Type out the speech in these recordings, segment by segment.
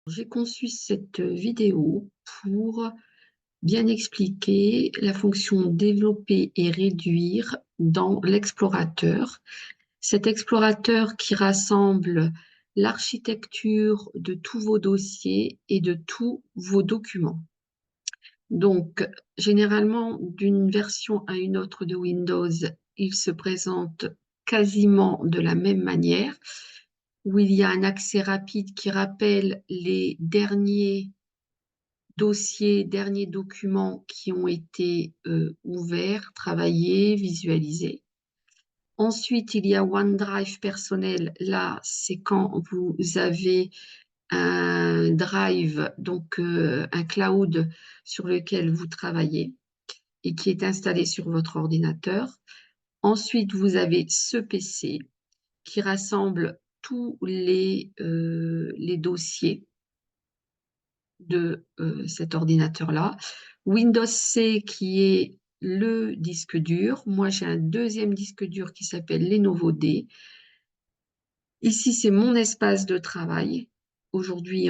J'ai conçu cette vidéo pour bien expliquer la fonction développer et réduire dans l'explorateur. Cet explorateur qui rassemble l'architecture de tous vos dossiers et de tous vos documents. Donc, généralement, d'une version à une autre de Windows, il se présente quasiment de la même manière, où il y a un accès rapide qui rappelle les derniers dossiers, derniers documents qui ont été ouverts, travaillés, visualisés. Ensuite, il y a OneDrive personnel. Là, c'est quand vous avez un drive, donc un cloud sur lequel vous travaillez et qui est installé sur votre ordinateur. Ensuite, vous avez ce PC qui rassemble tous les dossiers de cet ordinateur-là. Windows C qui est le disque dur. Moi, j'ai un deuxième disque dur qui s'appelle Lenovo D. Ici, c'est mon espace de travail. Aujourd'hui,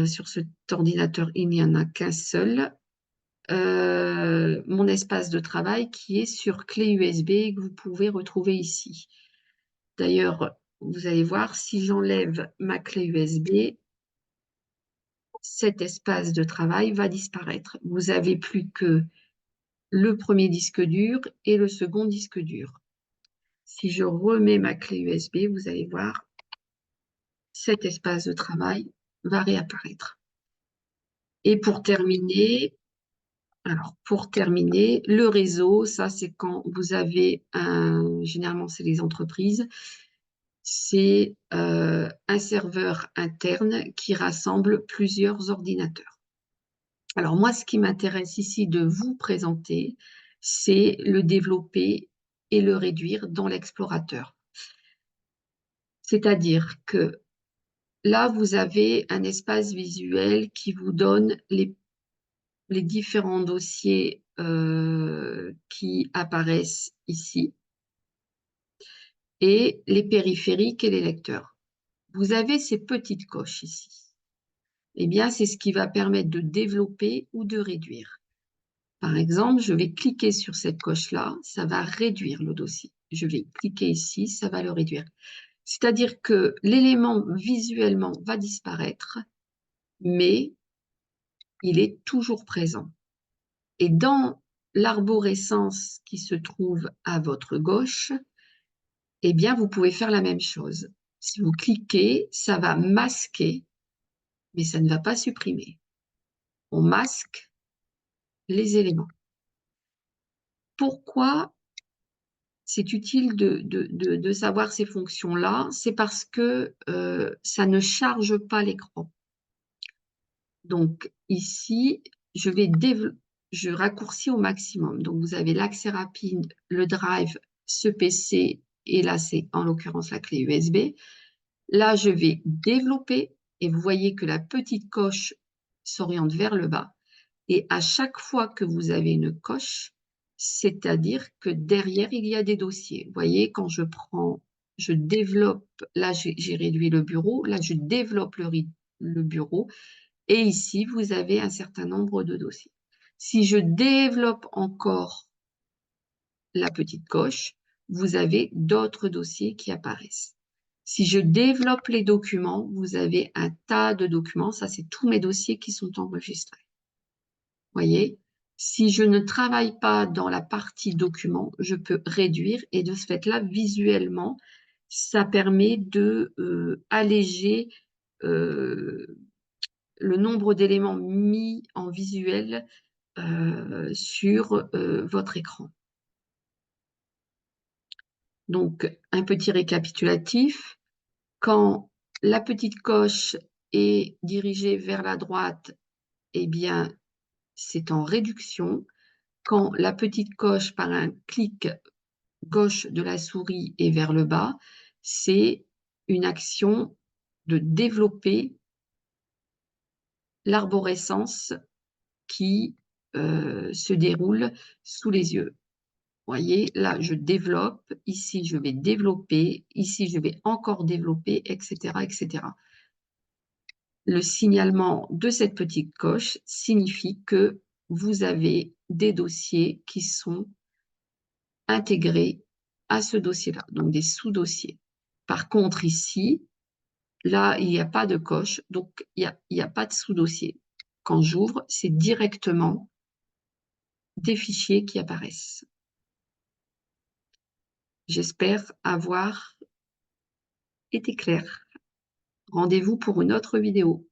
sur cet ordinateur, il n'y en a qu'un seul. Mon espace de travail qui est sur clé USB et que vous pouvez retrouver ici. D'ailleurs, vous allez voir, si j'enlève ma clé USB, cet espace de travail va disparaître. Vous n'avez plus que le premier disque dur et le second disque dur. Si je remets ma clé USB, vous allez voir, cet espace de travail va réapparaître. Et pour terminer, le réseau, ça c'est quand vous avez généralement c'est les entreprises, c'est un serveur interne qui rassemble plusieurs ordinateurs. Alors moi, ce qui m'intéresse ici de vous présenter, c'est le développer et le réduire dans l'explorateur. C'est-à-dire que là, vous avez un espace visuel qui vous donne les différents dossiers qui apparaissent ici et les périphériques et les lecteurs. Vous avez ces petites coches ici. Eh bien, c'est ce qui va permettre de développer ou de réduire. Par exemple, je vais cliquer sur cette coche-là, ça va réduire le dossier. Je vais cliquer ici, ça va le réduire. C'est-à-dire que l'élément visuellement va disparaître, mais il est toujours présent. Et dans l'arborescence qui se trouve à votre gauche, eh bien, vous pouvez faire la même chose. Si vous cliquez, ça va masquer, mais ça ne va pas supprimer. On masque les éléments. Pourquoi c'est utile de savoir ces fonctions-là? C'est parce que ça ne charge pas l'écran. Donc ici, je raccourcis au maximum. Donc vous avez l'accès rapide, le drive, ce PC, et là c'est en l'occurrence la clé USB. Là, je vais développer et vous voyez que la petite coche s'oriente vers le bas. Et à chaque fois que vous avez une coche, c'est-à-dire que derrière, il y a des dossiers. Vous voyez, quand je développe, là, j'ai réduit le bureau, là, je développe le bureau. Et ici, vous avez un certain nombre de dossiers. Si je développe encore la petite coche, vous avez d'autres dossiers qui apparaissent. Si je développe les documents, vous avez un tas de documents. Ça, c'est tous mes dossiers qui sont enregistrés. Voyez, si je ne travaille pas dans la partie documents, je peux réduire et de ce fait-là, visuellement, ça permet de alléger le nombre d'éléments mis en visuel sur votre écran. Donc, un petit récapitulatif. Quand la petite coche est dirigée vers la droite, eh bien, c'est en réduction. Quand la petite coche, par un clic gauche de la souris est vers le bas, c'est une action de développer l'arborescence qui se déroule sous les yeux. Vous voyez, là, je développe, ici, je vais développer, ici, je vais encore développer, etc., etc. Le signalement de cette petite coche signifie que vous avez des dossiers qui sont intégrés à ce dossier-là, donc des sous-dossiers. Par contre, ici, là, il n'y a pas de coche, donc il n'y a pas de sous-dossier. Quand j'ouvre, c'est directement des fichiers qui apparaissent. J'espère avoir été clair. Rendez-vous pour une autre vidéo.